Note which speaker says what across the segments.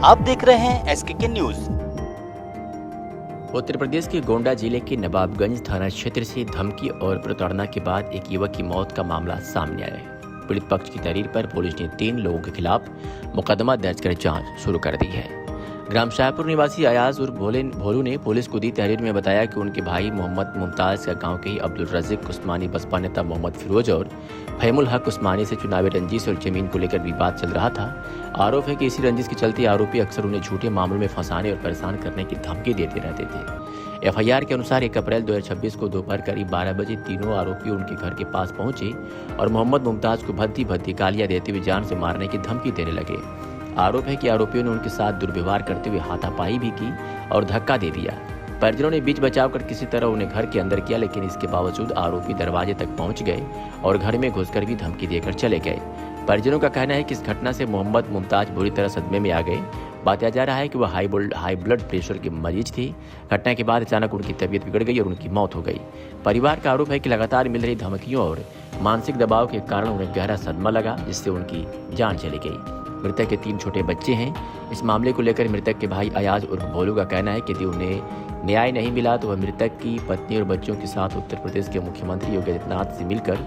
Speaker 1: आप देख रहे हैं SKK न्यूज।
Speaker 2: उत्तर प्रदेश के गोंडा जिले के नवाबगंज थाना क्षेत्र से धमकी और प्रताड़ना के बाद एक युवक की मौत का मामला सामने आया है। पीड़ित पक्ष की तहरीर पर पुलिस ने 3 लोगों के खिलाफ मुकदमा दर्ज कर जांच शुरू कर दी है। ग्राम शाहपुर निवासी अयाज उर्फ भोलू ने पुलिस को दी तहरीर में बताया कि उनके भाई मोहम्मद मुमताज का गांव के ही अब्दुल रज़ीक उस्मानी बसपा नेता मोहम्मद फिरोज और फहीमुल हक उस्मानी से चुनावी रंजिश और जमीन को लेकर विवाद चल रहा था। आरोप है कि इसी रंजिश के चलते आरोपी अक्सर उन्हें झूठे मामलों में फंसाने और परेशान करने की धमकी देते रहते थे। FIR के अनुसार 1 अप्रैल 2026 को दोपहर करीब 12 बजे तीनों आरोपी उनके घर के पास पहुंचे और मोहम्मद मुमताज को भद्दी गालियां देते हुए जान से मारने की धमकी देने लगे। आरोप है कि आरोपियों ने उनके साथ दुर्व्यवहार करते हुए हाथापाई भी की और धक्का दे दिया। परिजनों ने बीच बचाव कर किसी तरह उन्हें घर के अंदर किया, लेकिन इसके बावजूद आरोपी दरवाजे तक पहुंच गए और घर में घुसकर भी धमकी देकर चले गए। परिजनों का कहना है कि इस घटना से मोहम्मद मुमताज बुरी तरह सदमे में आ गए। बताया जा रहा है कि वह हाई ब्लड प्रेशर के मरीज थे। घटना के बाद अचानक उनकी तबीयत बिगड़ गई और उनकी मौत हो गई। परिवार का आरोप है कि लगातार मिल रही धमकियों और मानसिक दबाव के कारण उन्हें गहरा सदमा लगा, जिससे उनकी जान चली गई। मृतक के 3 छोटे बच्चे हैं। इस मामले को लेकर मृतक के भाई अयाज उर्फ भोलू का कहना है कि यदि उन्हें न्याय नहीं मिला तो वह मृतक की पत्नी और बच्चों के साथ उत्तर प्रदेश के मुख्यमंत्री योगी आदित्यनाथ से मिलकर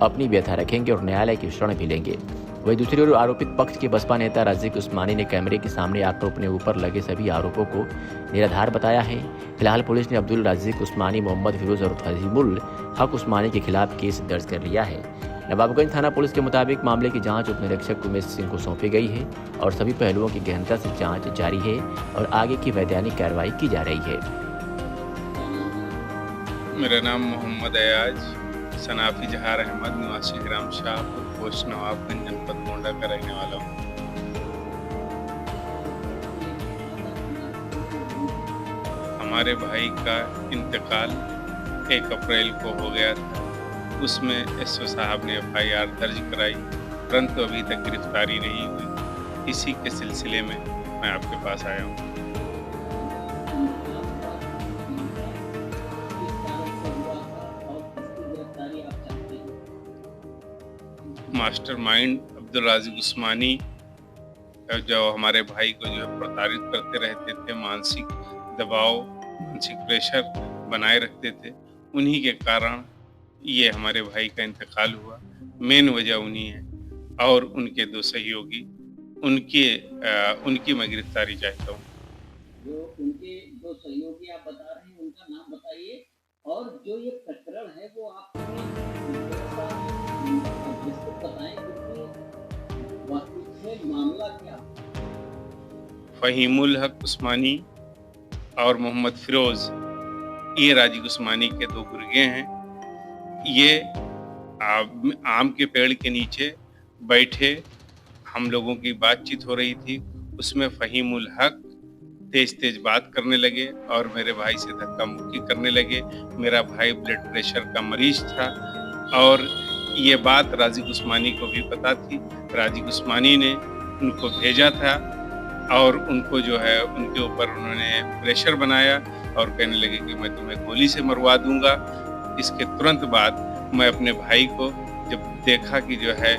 Speaker 2: अपनी व्यथा रखेंगे और न्यायालय की शरण भी लेंगे। वहीं दूसरी ओर आरोपित पक्ष के बसपा नेता रज़ीक उस्मानी ने कैमरे के सामने आकर अपने ऊपर लगे सभी आरोपों को निराधार बताया है। फिलहाल पुलिस ने अब्दुल रज़ीक उस्मानी, मोहम्मद फिरोज और फहीमुल हक उस्मानी के खिलाफ केस दर्ज कर लिया है। नवाबगंज थाना पुलिस के मुताबिक मामले की जांच उप निरीक्षक उमेश सिंह को सौंपी गई है और सभी पहलुओं की गहनता से जांच जारी है और आगे की वैधानिक कार्रवाई की जा रही है।
Speaker 3: मेरा नाम मोहम्मद अयाज सनाफी जहार अहमद, निवासी ग्राम शाहपुर, पोस्ट नवाबगंज, जनपद गोंडा का रहने वाला हूँ। हमारे भाई का इंतकाल 1 अप्रैल को हो गया था। उसमें SO साहब ने FIR दर्ज कराई, परंतु अभी तक गिरफ्तारी नहीं हुई। इसी के सिलसिले में मैं आपके पास आया हूँ। मास्टरमाइंड अब्दुल रज़ीक उस्मानी जो हमारे भाई को जो प्रताड़ित करते रहते थे, मानसिक दबाव, मानसिक प्रेशर बनाए रखते थे, उन्हीं के कारण ये हमारे भाई का इंतकाल हुआ। मेन वजह उन्हीं है और उनके 2 सहयोगी, उनकी मैं गिरफ्तारी चाहता हूँ।
Speaker 4: जो उनके 2 सहयोगी आप बता रहे हैं, उनका नाम बताइए और जो ये प्रकरण है वो आप विस्तृत बताएं कि वास्तविक में मामला क्या है।
Speaker 3: फहीमुल हक उस्मानी और मोहम्मद फिरोज, ये रज़ीक उस्मानी के 2 गुर्गे हैं। ये आम के पेड़ के नीचे बैठे हम लोगों की बातचीत हो रही थी। उसमें फहीमुल हक तेज बात करने लगे और मेरे भाई से धक्का मुक्की करने लगे। मेरा भाई ब्लड प्रेशर का मरीज था और ये बात रज़ीक उस्मानी को भी पता थी। रज़ीक उस्मानी ने उनको भेजा था और उनको जो है उनके ऊपर उन्होंने प्रेशर बनाया और कहने लगे कि मैं तुम्हें गोली से मरवा दूंगा। इसके तुरंत बाद मैं अपने भाई को जब देखा कि जो है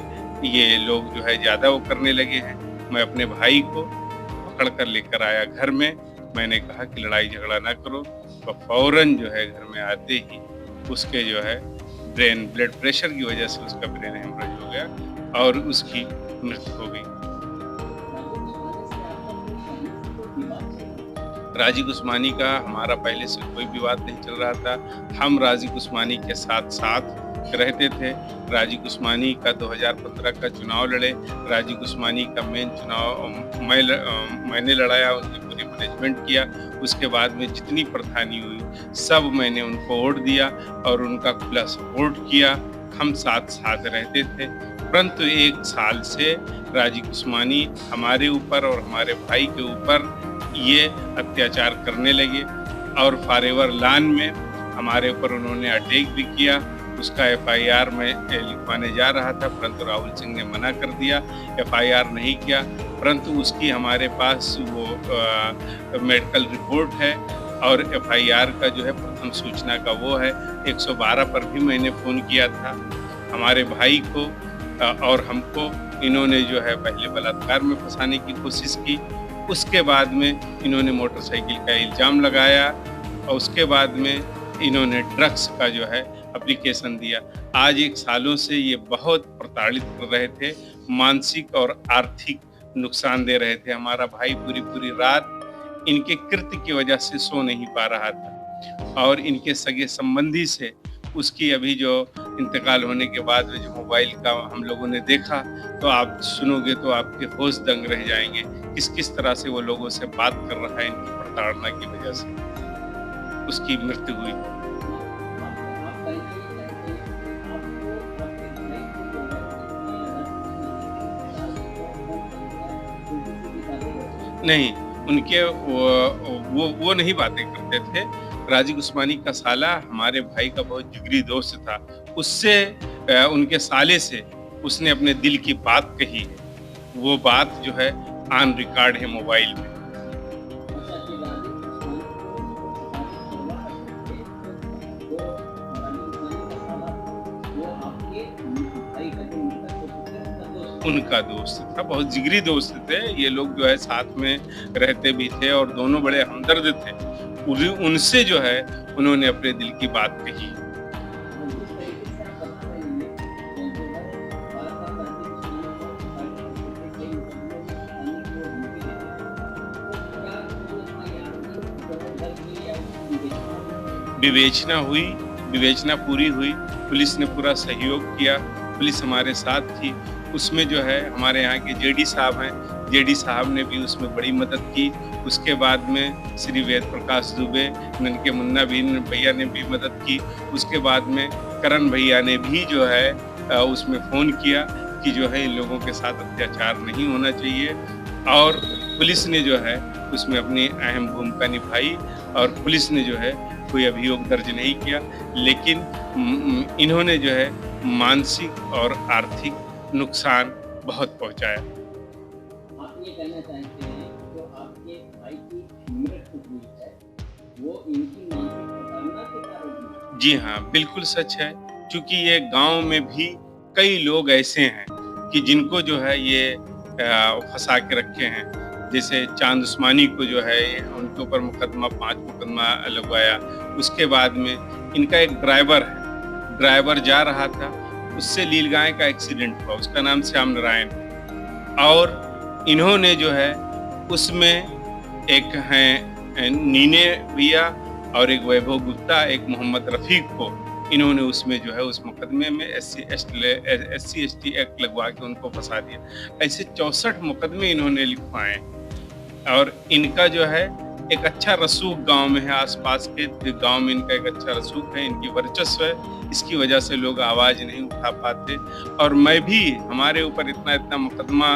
Speaker 3: ये लोग जो है ज़्यादा वो करने लगे हैं, मैं अपने भाई को पकड़ कर लेकर आया घर में। मैंने कहा कि लड़ाई झगड़ा ना करो, तो फौरन जो है घर में आते ही उसके जो है ब्लड प्रेशर की वजह से उसका ब्रेन हेमरेज हो गया और उसकी मृत्यु हो गई। रज़ीक उस्मानी का हमारा पहले से कोई विवाद नहीं चल रहा था। हम रज़ीक उस्मानी के साथ रहते थे। रज़ीक उस्मानी का 2015 का चुनाव लड़े। रज़ीक उस्मानी का मेन चुनाव मैंने लड़ाया, उसने पूरी मैनेजमेंट किया। उसके बाद में जितनी प्रधानी हुई सब मैंने उनको वोट दिया और उनका खुला सपोर्ट किया। हम साथ रहते थे, परंतु 1 साल से रज़ीक उस्मानी हमारे ऊपर और हमारे भाई के ऊपर ये अत्याचार करने लगे और फॉरएवर लॉन में हमारे ऊपर उन्होंने अटैक भी किया। उसका FIR में लिखवाने जा रहा था, परंतु राहुल सिंह ने मना कर दिया, FIR नहीं किया। परंतु उसकी हमारे पास वो मेडिकल रिपोर्ट है और FIR का जो है प्रथम सूचना का वो है। 112 पर भी मैंने फ़ोन किया था। हमारे भाई को और हमको इन्होंने जो है पहले बलात्कार में फंसाने की कोशिश की उसके बाद में इन्होंने मोटरसाइकिल का इल्ज़ाम लगाया और उसके बाद में इन्होंने ड्रग्स का जो है एप्लीकेशन दिया। आज 1 सालों से ये बहुत प्रताड़ित कर रहे थे, मानसिक और आर्थिक नुकसान दे रहे थे। हमारा भाई पूरी रात इनके कृत्य की वजह से सो नहीं पा रहा था और इनके सगे संबंधी से उसकी अभी जो इंतकाल होने के बाद में जो मोबाइल का हम लोगों ने देखा, तो आप सुनोगे तो आपके होश दंग रह जाएंगे किस तरह से वो लोगों से बात कर रहा है। इनकी प्रताड़ना की वजह से उसकी मृत्यु हुई। नहीं, उनके वो नहीं बातें करते थे। राजीव उस्मानी का साला हमारे भाई का बहुत जिगरी दोस्त था। उससे उनके साले से उसने अपने दिल की बात कही है। वो बात जो है ऑन रिकॉर्ड है मोबाइल में। उनका दोस्त था, बहुत जिगरी दोस्त थे। ये लोग जो है साथ में रहते भी थे और दोनों बड़े हमदर्द थे। उनसे जो है उन्होंने अपने दिल की बात कही। विवेचना हुई, विवेचना पूरी हुई। पुलिस ने पूरा सहयोग किया, पुलिस हमारे साथ थी। उसमें जो है हमारे यहाँ के जेडी साहब हैं, जेडी साहब ने भी उसमें बड़ी मदद की। उसके बाद में श्री वेद प्रकाश दुबे, ननके मुन्ना भैया ने भी मदद की। उसके बाद में करण भैया ने भी जो है उसमें फ़ोन किया कि जो है इन लोगों के साथ अत्याचार नहीं होना चाहिए और पुलिस ने जो है उसमें अपनी अहम भूमिका निभाई और पुलिस ने जो है कोई अभियोग दर्ज नहीं किया, लेकिन इन्होंने जो है मानसिक और आर्थिक नुकसान बहुत पहुंचाया।
Speaker 4: आप ये कहना चाहते हैं जो आपके भाई की मृत्यु हुई है वो इनकी मानसिक प्रताड़ना के कारण हुई?
Speaker 3: जी हाँ, बिल्कुल सच है। क्योंकि ये गांव में भी कई लोग ऐसे हैं कि जिनको जो है ये फंसा के रखे हैं। जैसे चांद उस्मानी को जो है उनके ऊपर 5 मुकदमा लगवाया। उसके बाद में इनका एक ड्राइवर है, ड्राइवर जा रहा था, उससे लीलगाय का एक्सीडेंट हुआ, उसका नाम श्याम नारायण, और इन्होंने जो है उसमें एक हैं नीने भैया और एक वैभव गुप्ता, एक मोहम्मद रफीक को इन्होंने उसमें जो है उस मुकदमे में SC/ST एक्ट लगवा के उनको फंसा दिया। ऐसे 64 मुकदमे इन्होंने लिखवाए और इनका जो है एक अच्छा रसूख गांव में है, आसपास के गांव में इनका एक अच्छा रसूख है, इनकी वर्चस्व है। इसकी वजह से लोग आवाज़ नहीं उठा पाते और मैं भी हमारे ऊपर इतना मुकदमा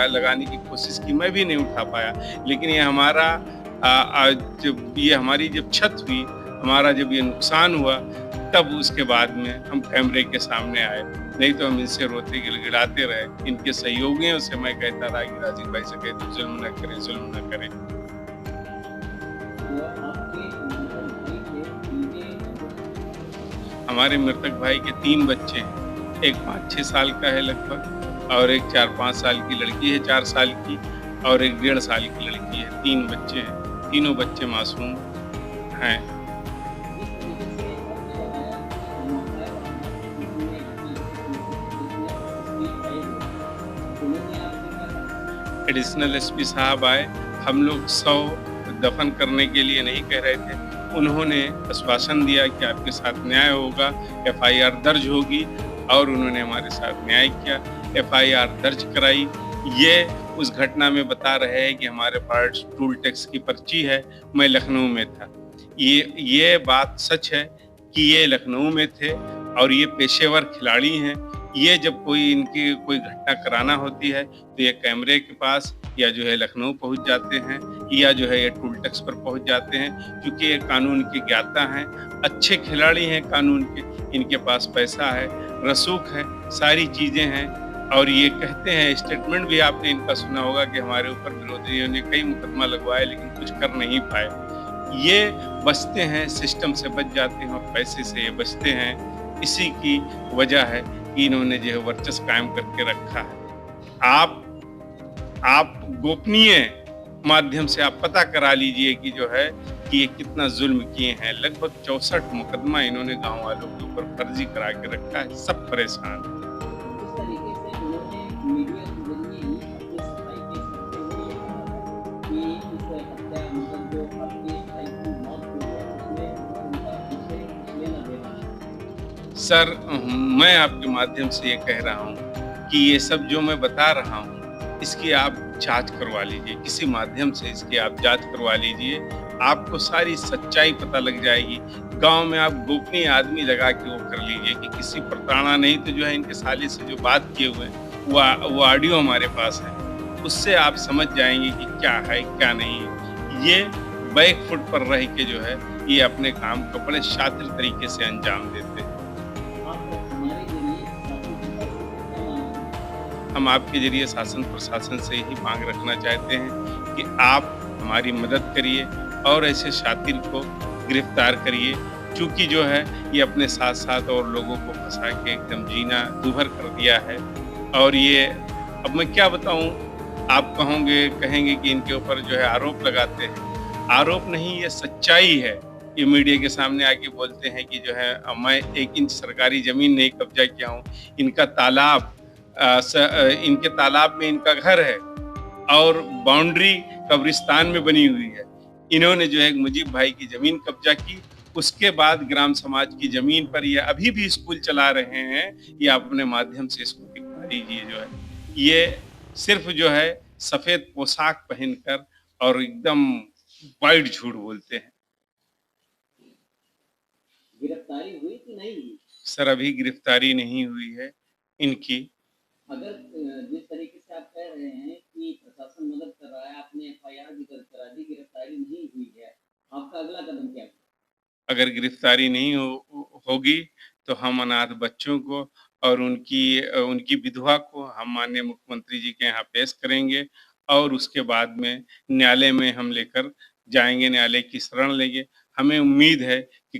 Speaker 3: लगाने की कोशिश की, मैं भी नहीं उठा पाया। लेकिन ये हमारा हमारी जब छत हुई, हमारा जब ये नुकसान हुआ, तब उसके बाद में हम कैमरे के सामने आए। नहीं तो हम इनसे रोते गिड़गिड़ाते रहे। इनके सहयोगियों से मैं कहता रहा कि राजीव भाई से कहते जुल्म न करें, जुल्म न करें। हमारे मृतक भाई के 3 बच्चे हैं। एक 5-6 साल का है लगभग और एक 4-5 साल की लड़की है, 4 साल की, और एक 1.5 साल की लड़की है। 3 बच्चे हैं, तीनों बच्चे मासूम हैं। एडिशनल SP साहब आए। हम लोग 100 दफन करने के लिए नहीं कह रहे थे। उन्होंने आश्वासन दिया कि आपके साथ न्याय होगा, FIR दर्ज होगी, और उन्होंने हमारे साथ न्याय किया। FIR दर्ज कराई। ये उस घटना में बता रहे हैं कि हमारे पास टूल टैक्स की पर्ची है, मैं लखनऊ में था। ये बात सच है कि ये लखनऊ में थे और ये पेशेवर खिलाड़ी हैं। ये जब इनकी कोई घटना कराना होती है तो ये कैमरे के पास या जो है लखनऊ पहुंच जाते हैं या जो है ये टूल टैक्स पर पहुंच जाते हैं, क्योंकि ये कानून के ज्ञाता हैं, अच्छे खिलाड़ी हैं कानून के। इनके पास पैसा है, रसूख है, सारी चीज़ें हैं। और ये कहते हैं, स्टेटमेंट भी आपने इनका सुना होगा कि हमारे ऊपर विरोधियों ने कई मुकदमा लगवाए लेकिन कुछ कर नहीं पाए। ये बचते हैं, सिस्टम से बच जाते हैं और पैसे से ये बचते हैं। इसी की वजह है कि इन्होंने जो है वर्चस्व कायम करके रखा है। आप गोपनीय माध्यम से आप पता करा लीजिए कि जो है कि ये कितना जुल्म किए हैं। लगभग 64 मुकदमा इन्होंने गांव वालों के ऊपर फर्जी करा के रखा है। सब परेशान हैं।
Speaker 4: जिस तरीके से उन्होंने मीडिया के जरिए ही अपनी सफाई पेश करते हुए ये कहा है कि इस हत्या मतलब जो आपकी भाई की मौत हुई है उसमें उनका उनसे लेना देना है।
Speaker 3: सर, मैं आपके माध्यम से ये कह रहा हूँ कि ये सब जो मैं बता रहा हूँ इसकी आप जांच करवा लीजिए, किसी माध्यम से इसकी आप जांच करवा लीजिए, आपको सारी सच्चाई पता लग जाएगी। गांव में आप गोपनीय आदमी लगा के वो कर लीजिए कि किसी प्रताड़ना नहीं तो जो है इनके साले से जो बात किए हुए हैं वो ऑडियो हमारे पास है, उससे आप समझ जाएंगे कि क्या है क्या नहीं है। ये बैक फुट पर रह के जो है ये अपने काम को बड़े शातिर तरीके से अंजाम देते हैं।
Speaker 4: आप हमारे जरिए शासन प्रशासन से क्या मांग रहे हैं?
Speaker 3: हम आपके जरिए शासन प्रशासन से ही मांग रखना चाहते हैं कि आप हमारी मदद करिए और ऐसे शातिर को गिरफ्तार करिए, क्योंकि जो है ये अपने साथ साथ और लोगों को फंसा के एकदम जीना दूभर कर दिया है। और ये अब मैं क्या बताऊं, आप कहेंगे कि इनके ऊपर जो है आरोप लगाते हैं। आरोप नहीं, ये सच्चाई है। ये मीडिया के सामने आके बोलते हैं कि जो है मैं 1 इंच सरकारी जमीन नहीं कब्जा किया हूँ। इनका तालाब इनके तालाब में इनका घर है और बाउंड्री कब्रिस्तान में बनी हुई है। इन्होंने जो है मुजीब भाई की जमीन कब्जा की, उसके बाद ग्राम समाज की जमीन पर ये अभी भी स्कूल चला रहे हैं। ये आप अपने माध्यम से इसको दिखा दीजिए। जो है ये सिर्फ जो है सफेद पोशाक पहनकर और एकदम वाइड झूठ बोलते हैं।
Speaker 4: गिरफ्तारी हुई कि नहीं हुई?
Speaker 3: सर, अभी गिरफ्तारी नहीं हुई है इनकी।
Speaker 4: अगर जिस तरीके से आप कह रहे हैं कि प्रशासन मदद कर रहा है, आपने एफआईआर भी दर्ज करा दी, गिरफ्तारी नहीं हुई है, आपका अगला कदम क्या है?
Speaker 3: अगर गिरफ्तारी नहीं होगी तो हम अनाथ बच्चों को और उनकी विधवा को हम माननीय मुख्यमंत्री जी के यहाँ पेश करेंगे और उसके बाद में न्यायालय में हम लेकर जाएंगे, न्यायालय की शरण लेंगे। हमें उम्मीद है कि